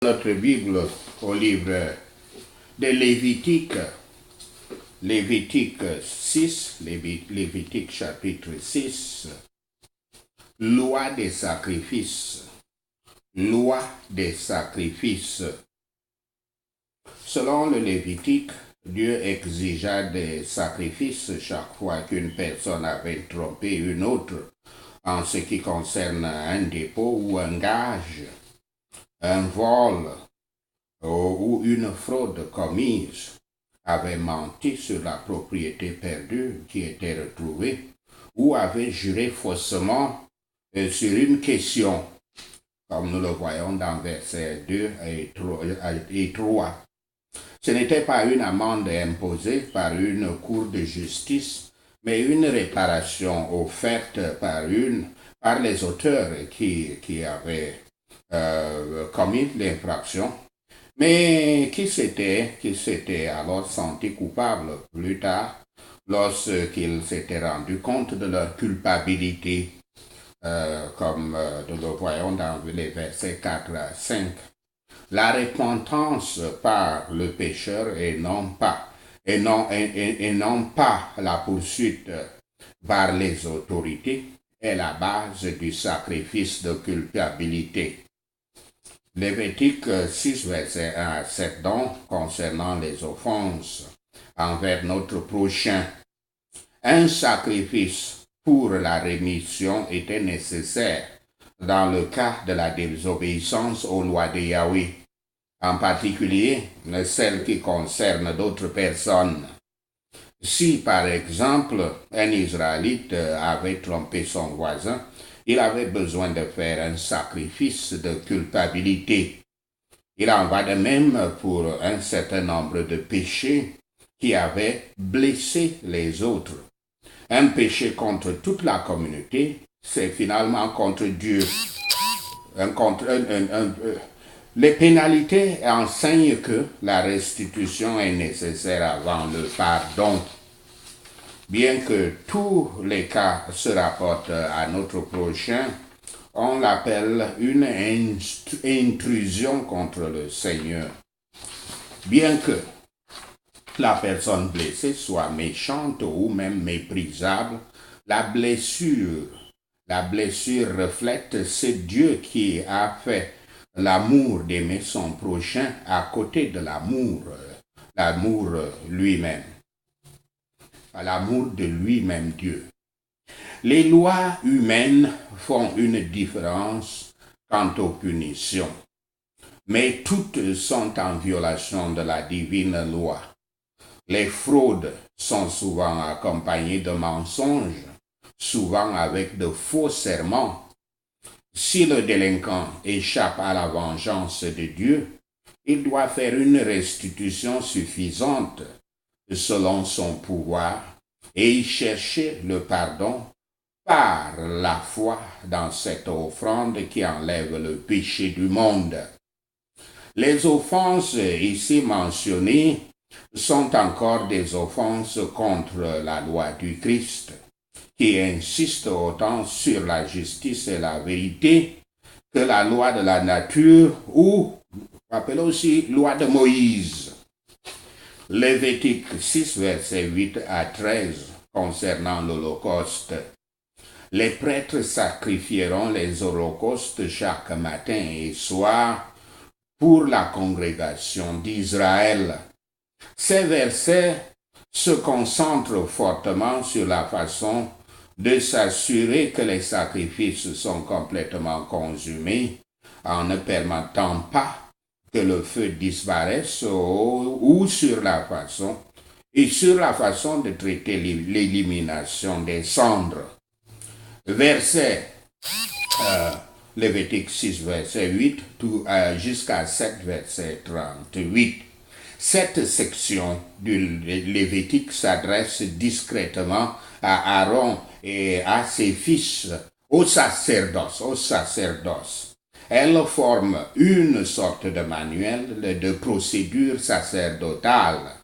Notre Bible au livre de Lévitique, Lévitique 6, Lévitique chapitre 6, loi des sacrifices, loi des sacrifices. Selon le Lévitique, Dieu exigea des sacrifices chaque fois qu'une personne avait trompé une autre en ce qui concerne un dépôt ou un gage, un vol ou une fraude commise, avait menti sur la propriété perdue qui était retrouvée ou avait juré faussement sur une question, comme nous le voyons dans versets 2 et 3. Ce n'était pas une amende imposée par une cour de justice, mais une réparation offerte par les auteurs qui avaient commis l'infraction, mais qui s'étaient alors sentis coupables plus tard lorsqu'ils s'étaient rendus compte de leur culpabilité, comme nous le voyons dans les versets 4 à 5. La repentance par le pécheur et non pas la poursuite par les autorités est la base du sacrifice de culpabilité. Lévitique 6, verset 1 à 7, donc, concernant les offenses envers notre prochain. Un sacrifice pour la rémission était nécessaire dans le cas de la désobéissance aux lois de Yahweh, en particulier celles qui concernent d'autres personnes. Si, par exemple, un Israélite avait trompé son voisin, il avait besoin de faire un sacrifice de culpabilité. Il en va de même pour un certain nombre de péchés qui avaient blessé les autres. Un péché contre toute la communauté, c'est finalement contre Dieu. Les pénalités enseignent que la restitution est nécessaire avant le pardon. Bien que tous les cas se rapportent à notre prochain, on l'appelle une intrusion contre le Seigneur. Bien que la personne blessée soit méchante ou même méprisable, la blessure reflète ce Dieu qui a fait l'amour d'aimer son prochain à côté de l'amour lui-même. À l'amour de lui-même Dieu. Les lois humaines font une différence quant aux punitions, mais toutes sont en violation de la divine loi. Les fraudes sont souvent accompagnées de mensonges, souvent avec de faux serments. Si le délinquant échappe à la vengeance de Dieu, il doit faire une restitution suffisante selon son pouvoir et y chercher le pardon par la foi dans cette offrande qui enlève le péché du monde. Les offenses ici mentionnées sont encore des offenses contre la loi du Christ, qui insiste autant sur la justice et la vérité que la loi de la nature ou, appelée aussi, loi de Moïse. Lévitique 6, verset 8 à 13, concernant l'Holocauste. Les prêtres sacrifieront les holocaustes chaque matin et soir pour la congrégation d'Israël. Ces versets se concentrent fortement sur la façon de s'assurer que les sacrifices sont complètement consumés en ne permettant pas que le feu disparaisse ou sur la façon de traiter l'élimination des cendres. Verset Lévitique 6, verset 8 jusqu'à 7, verset 38. Cette section du Lévitique s'adresse discrètement à Aaron et à ses fils, au sacerdoce. Elle forme une sorte de manuel de procédure sacerdotale.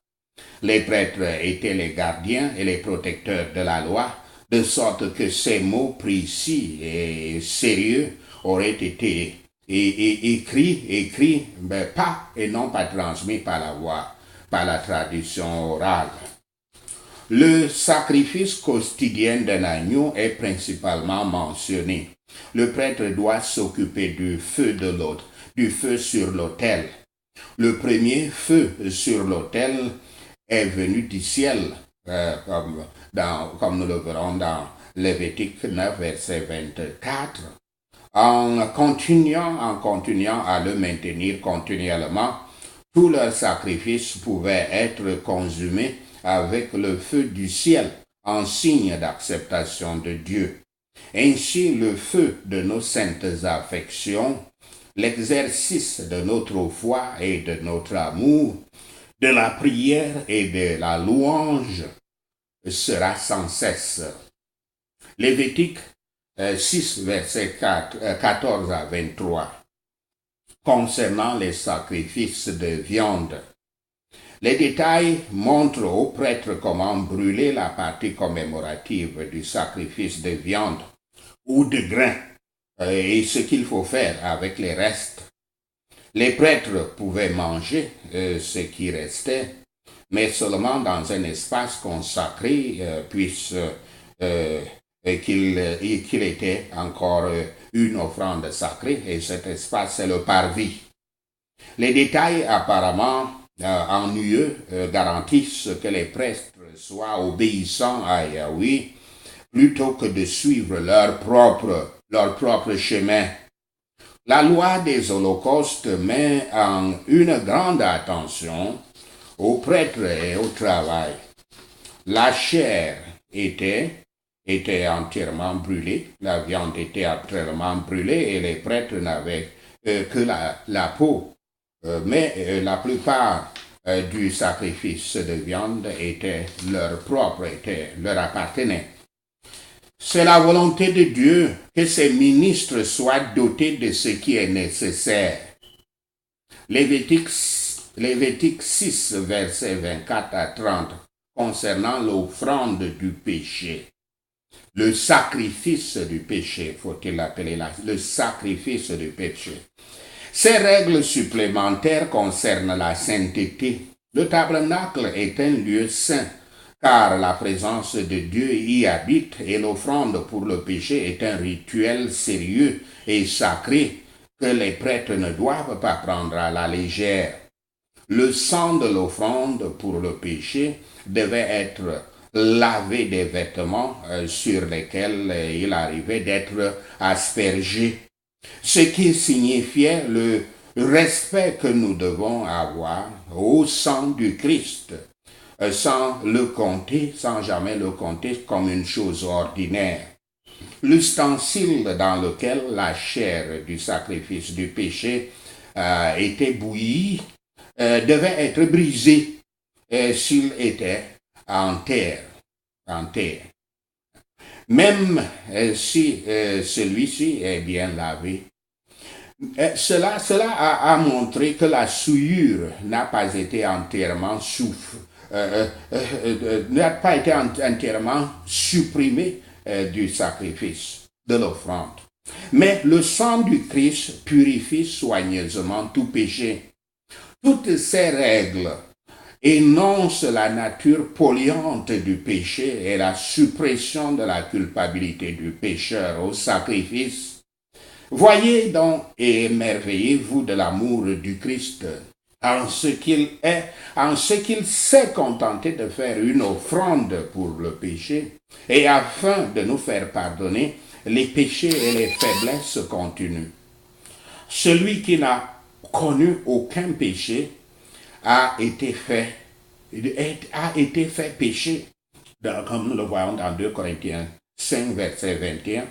Les prêtres étaient les gardiens et les protecteurs de la loi, de sorte que ces mots précis et sérieux auraient été écrit, mais pas et non pas transmis par la voix, par la tradition orale. Le sacrifice quotidien d'un agneau est principalement mentionné. Le prêtre doit s'occuper du feu de l'autre, du feu sur l'autel. Le premier feu sur l'autel est venu du ciel, comme nous le verrons dans Lévitique 9, verset 24. En continuant à le maintenir continuellement, tous leurs sacrifices pouvaient être consumés avec le feu du ciel, en signe d'acceptation de Dieu. Ainsi, le feu de nos saintes affections, l'exercice de notre foi et de notre amour, de la prière et de la louange sera sans cesse. Lévitique 6, versets 14 à 23. Concernant les sacrifices de viande, les détails montrent au prêtre comment brûler la partie commémorative du sacrifice de viande ou de grain et ce qu'il faut faire avec les restes. Les prêtres pouvaient manger ce qui restait, mais seulement dans un espace consacré, qu'il était encore une offrande sacrée, et cet espace, c'est le parvis. Les détails apparemment ennuyeux garantissent que les prêtres soient obéissants à Yahweh plutôt que de suivre leur propre chemin. La loi des holocaustes met en une grande attention aux prêtres et au travail. La chair était entièrement brûlée, la viande était entièrement brûlée et les prêtres n'avaient que la peau. Mais la plupart du sacrifice de viande était leur appartenait. C'est la volonté de Dieu que ses ministres soient dotés de ce qui est nécessaire. Lévitique 6, versets 24 à 30, concernant l'offrande du péché. Le sacrifice du péché, faut-il l'appeler le sacrifice du péché. Ces règles supplémentaires concernent la sainteté. Le tabernacle est un lieu saint, car la présence de Dieu y habite et l'offrande pour le péché est un rituel sérieux et sacré que les prêtres ne doivent pas prendre à la légère. Le sang de l'offrande pour le péché devait être lavé des vêtements sur lesquels il arrivait d'être aspergé, ce qui signifiait le respect que nous devons avoir au sang du Christ, sans jamais le compter comme une chose ordinaire. L'ustensile dans lequel la chair du sacrifice du péché était bouillie devait être brisé s'il était en terre. Même si celui-ci est bien lavé. Cela a montré que la souillure n'a pas été entièrement supprimée du sacrifice, de l'offrande. Mais le sang du Christ purifie soigneusement tout péché. Toutes ces règles énoncent la nature polluante du péché et la suppression de la culpabilité du pécheur au sacrifice. Voyez donc et émerveillez-vous de l'amour du Christ en ce qu'il s'est contenté de faire une offrande pour le péché et afin de nous faire pardonner les péchés et les faiblesses continues. Celui qui n'a connu aucun péché a été fait péché, comme nous le voyons dans 2 Corinthiens 5, verset 21,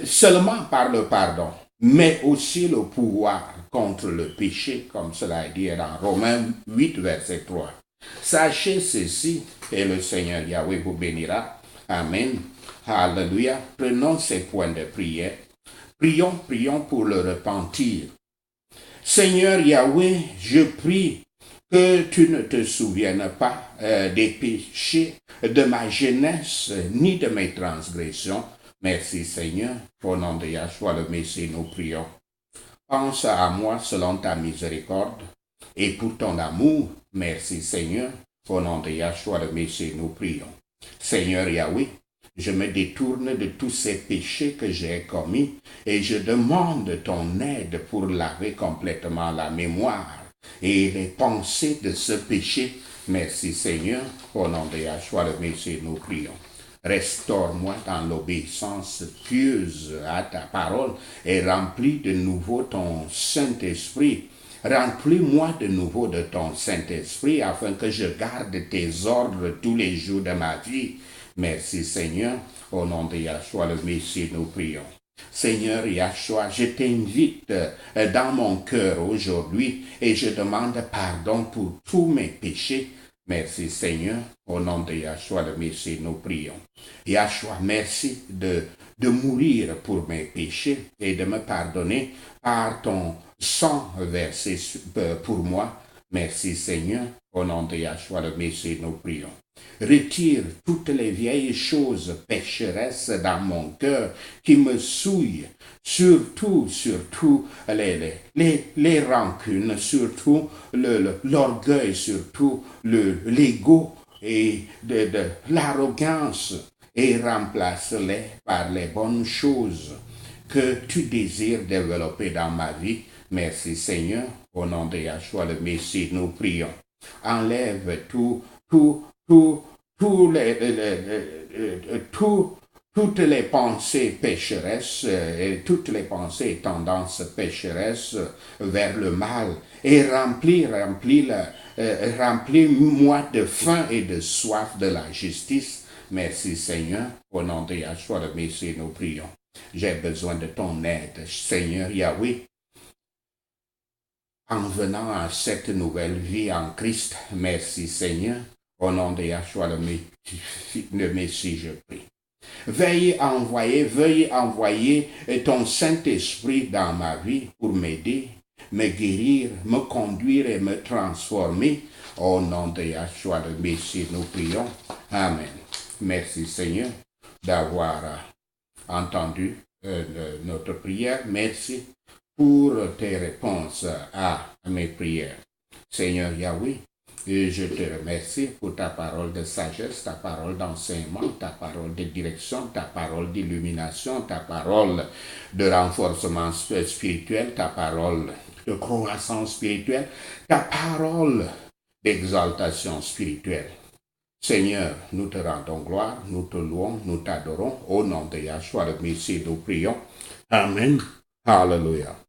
seulement par le pardon, mais aussi le pouvoir contre le péché, comme cela est dit dans Romains 8, verset 3. Sachez ceci, et le Seigneur Yahweh vous bénira. Amen. Alléluia. Prenons ces points de prière. Prions pour le repentir. Seigneur Yahweh, je prie que tu ne te souviennes pas des péchés de ma jeunesse ni de mes transgressions, Merci Seigneur, au nom de Yahshua le Messie, nous prions. Pense à moi selon ta miséricorde et pour ton amour. Merci Seigneur, au nom de Yahshua le Messie, nous prions. Seigneur Yahweh, je me détourne de tous ces péchés que j'ai commis et je demande ton aide pour laver complètement la mémoire et les pensées de ce péché. Merci Seigneur, au nom de Yahshua le Messie, nous prions. Restaure-moi dans l'obéissance pieuse à ta parole et remplis de nouveau ton Saint-Esprit. Remplis-moi de nouveau de ton Saint-Esprit afin que je garde tes ordres tous les jours de ma vie. Merci Seigneur, au nom de Yahshua le Messie, nous prions. Seigneur Yahshua, je t'invite dans mon cœur aujourd'hui et je demande pardon pour tous mes péchés. Merci Seigneur, au nom de Yahshua le Messie, nous prions. Yahshua, merci de mourir pour mes péchés et de me pardonner par ton sang versé pour moi. Merci Seigneur, au nom de Yahshua le Messie, nous prions. Retire toutes les vieilles choses pécheresses dans mon cœur qui me souillent, surtout les rancunes, surtout l'orgueil, surtout l'ego et de l'arrogance, et remplace-les par les bonnes choses que tu désires développer dans ma vie. Merci Seigneur, au nom de Yahshua le Messie, nous prions. Enlève toutes les pensées pécheresses et toutes les pensées et tendances pécheresses vers le mal et remplis-moi de faim et de soif de la justice. Merci Seigneur, au nom de Yahshua le Messie, nous prions. J'ai besoin de ton aide, Seigneur Yahweh. En venant à cette nouvelle vie en Christ, merci Seigneur, au nom de Yahshua le Messie, je prie. Veuille envoyer ton Saint-Esprit dans ma vie pour m'aider, me guérir, me conduire et me transformer. Au nom de Yahshua le Messie, nous prions. Amen. Merci Seigneur d'avoir entendu notre prière. Merci pour tes réponses à mes prières. Seigneur Yahweh, je te remercie pour ta parole de sagesse, ta parole d'enseignement, ta parole de direction, ta parole d'illumination, ta parole de renforcement spirituel, ta parole de croissance spirituelle, ta parole d'exaltation spirituelle. Seigneur, nous te rendons gloire, nous te louons, nous t'adorons. Au nom de Yahshua le Messie, nous prions. Amen. Hallelujah.